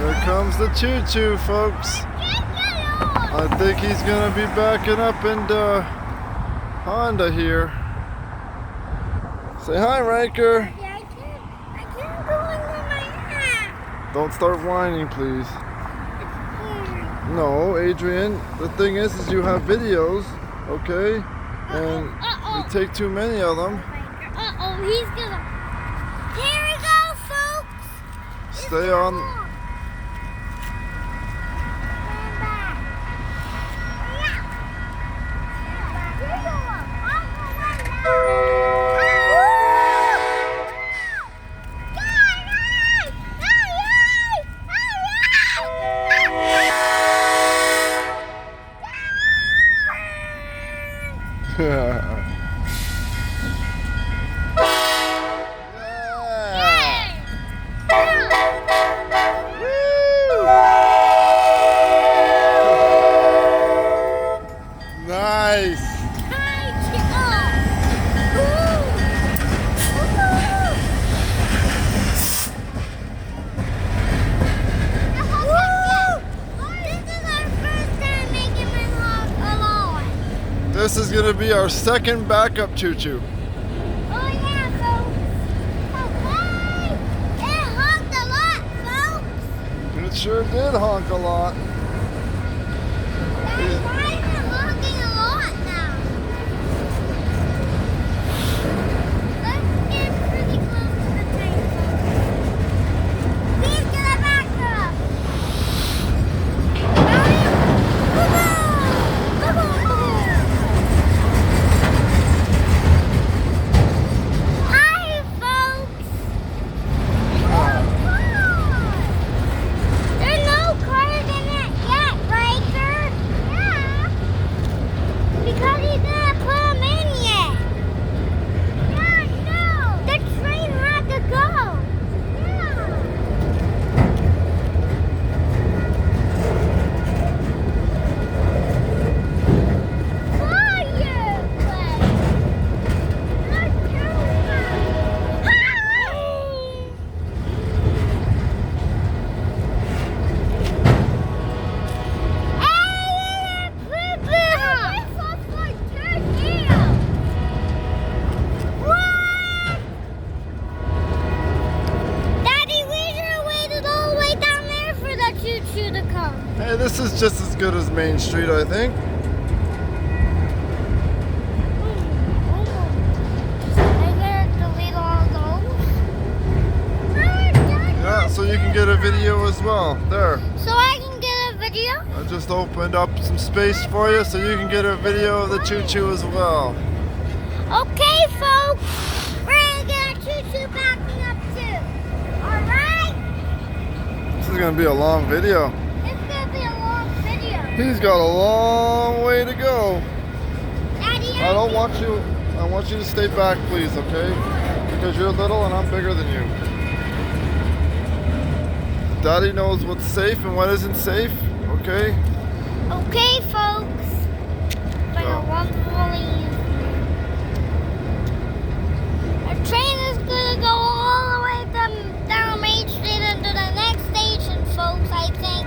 Here comes the choo-choo, folks. I think he's gonna be backing up into Honda here. Say hi, Riker. I can't go under my hat. Don't start whining, please. No, Adrian. The thing is you have videos, okay? And you take too many of them. Uh-oh, he's gonna... Here we go, folks. Stay on. Nice. This is going to be our second backup choo-choo. Oh yeah, folks. Okay. It honked a lot, folks. It sure did honk a lot. Why is it honking a lot now? Let's get pretty close to the tank, folks. Please get it back up. Hi, folks. There's no cars in it yet, Riker. Yeah. Because he didn't put them in yet. Yeah, no. The train had to go. Yeah. To come. Hey, this is just as good as Main Street, I think. Yeah, so you can get a video as well. There. So I can get a video? I just opened up some space for you so you can get a video of the choo-choo as well. Okay, folks. We're going to get a choo-choo backing up too. Alright? This is going to be a long video. It's going to be a long video. He's got a long way to go. Daddy, I want you to stay back, please, okay? Because you're little and I'm bigger than you. Daddy knows what's safe and what isn't safe, okay? Okay, folks. Been a wonderful evening. The train is going to go all the way down Main Street into the next station, folks, I think.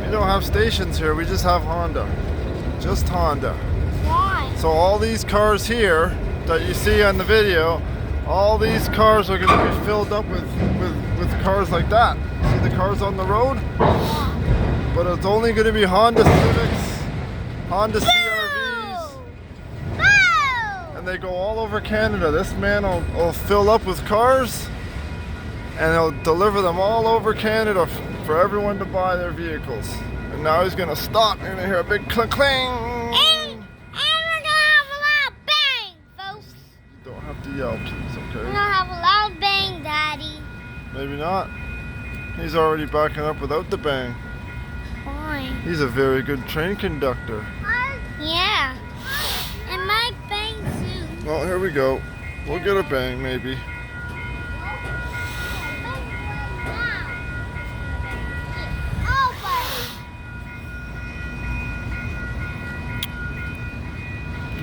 We don't have stations here, we just have Honda. Just Honda. Why? So all these cars here that you see on the video, all these cars are going to be filled up with cars like that. See the cars on the road? But it's only going to be Honda Civics, Honda CRVs, and they go all over Canada. This man will fill up with cars and he'll deliver them all over Canada for everyone to buy their vehicles. And now he's going to stop. You're going to hear a big clink clang. And we're going to have a loud bang, folks. You don't have to yell, please, We're okay? going to have a loud bang, Daddy. Maybe not. He's already backing up without the bang. Why? He's a very good train conductor. Yeah. And my bang too. Well, here we go. We'll get a bang, maybe.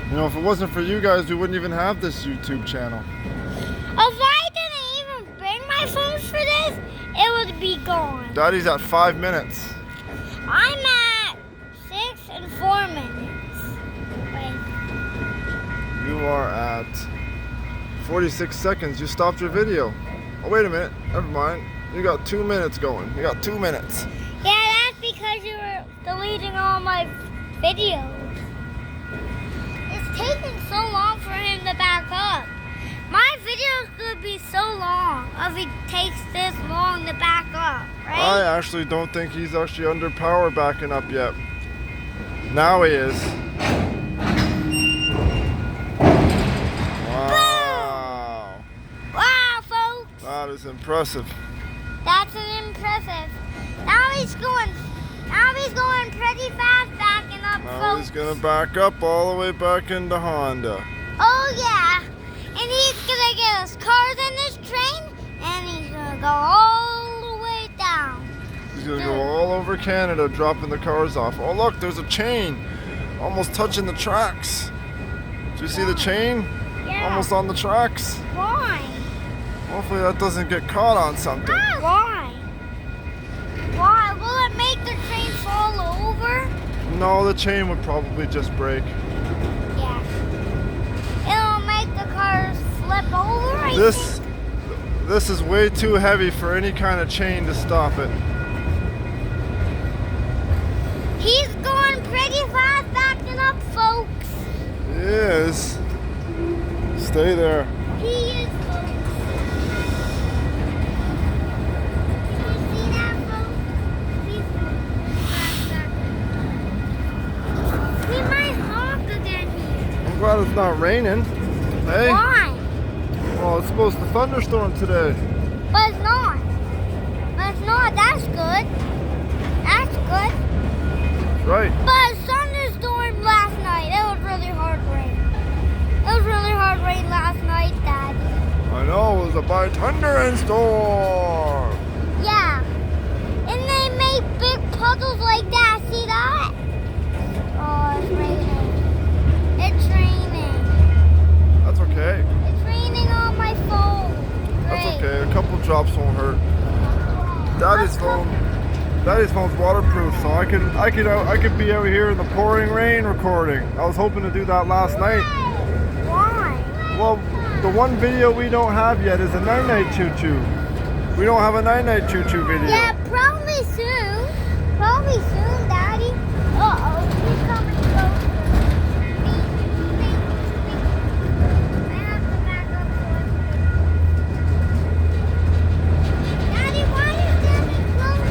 You know, if it wasn't for you guys, we wouldn't even have this YouTube channel. If I didn't even bring my phone for this, it would be gone. Daddy's at 5 minutes. I'm at 6 and 4 minutes. Wait. You are at 46 seconds. You stopped your video. Oh, wait a minute. Never mind. You got 2 minutes going. You got 2 minutes. Yeah, that's because you were deleting all my videos. It's taking so long for him to back up. My videos could be so long if it takes this long to back up, right? I actually don't think he's actually under power backing up yet. Now he is. Wow. Wow, folks. That is impressive. That's an impressive. Now he's going pretty fast backing up, Now folks. he's gonna back up all the way back into Honda. Oh yeah. And he's gonna get his cars in this train and he's gonna go all the way down. He's gonna go all over Canada dropping the cars off. Oh look, there's a chain almost touching the tracks. Did you see the chain? Yeah. Almost on the tracks. Why? Hopefully that doesn't get caught on something. Why? Why? Will it make the train fall over? No, the chain would probably just break. Yeah. It'll make the cars flip over. I This think. this is way too heavy for any kind of chain to stop it. He's going pretty fast backing up, folks. He is. Stay there. He is, folks. Can you see that, folks? He's he might honk again here. I'm glad it's not raining. Hey? Why? Well, it's supposed to thunderstorm today. But it's not. But it's not. That's good. That's good. Right. But a thunderstorm last night. It was really hard rain. It was really hard rain last night, Daddy. I know, it was a by thunder and storm. Yeah. And they made big puddles like that. See that? Oh, it's raining. It's raining. That's okay. It's raining on my phone. That's Great. okay. A couple drops won't hurt. Daddy's phone's waterproof, so I can be out here in the pouring rain recording. I was hoping to do that last night. Why? Well, the one video we don't have yet is a night-night choo-choo. We don't have a night-night choo-choo video. Yeah, probably soon. Probably soon, Daddy. Uh-oh, he's coming closer. I have to back up closer. Daddy, why are you standing close?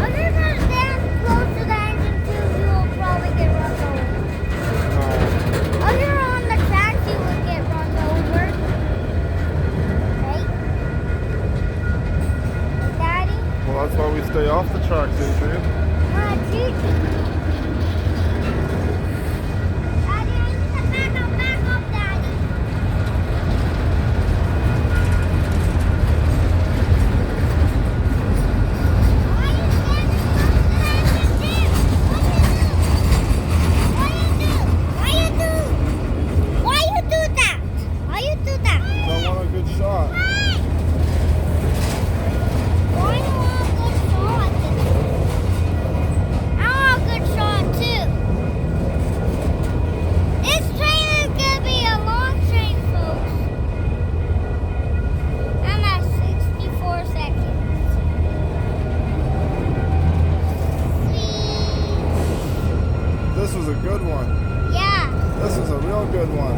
If you're gonna stand close to the engine too, you will probably get run over. If you're on the tracks, you will get run over. Right? Daddy? Well, that's why we stay off the tracks, Adrian. Daddy, I need to back up, Daddy. Why are you standing close to the engine too? Why you do that? Why you do that? I want a good shot. Why do you want a good shot? I want a good shot too. This train is gonna be a long train, folks. I'm at 64 seconds. This was a good one. Yeah, This was a real good one.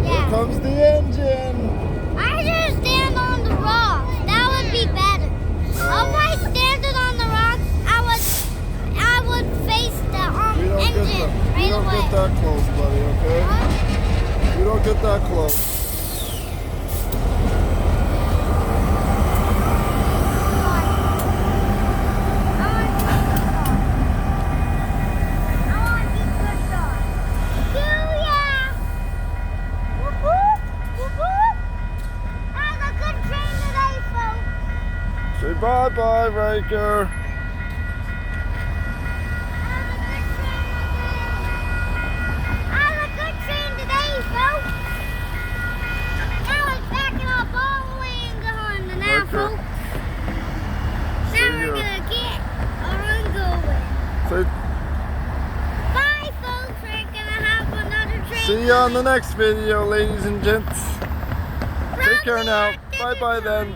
Here yeah. comes the engine. I should stand on the rocks. That would be better. If I standed on the rocks, I would face the We don't engine get right away. that close, buddy, okay? Huh? We don't get that close. Say bye-bye, Riker. So, Bye, folks. We're gonna have another train. see you on the next video, ladies and gents. Take care now. Rocky, Bye bye then.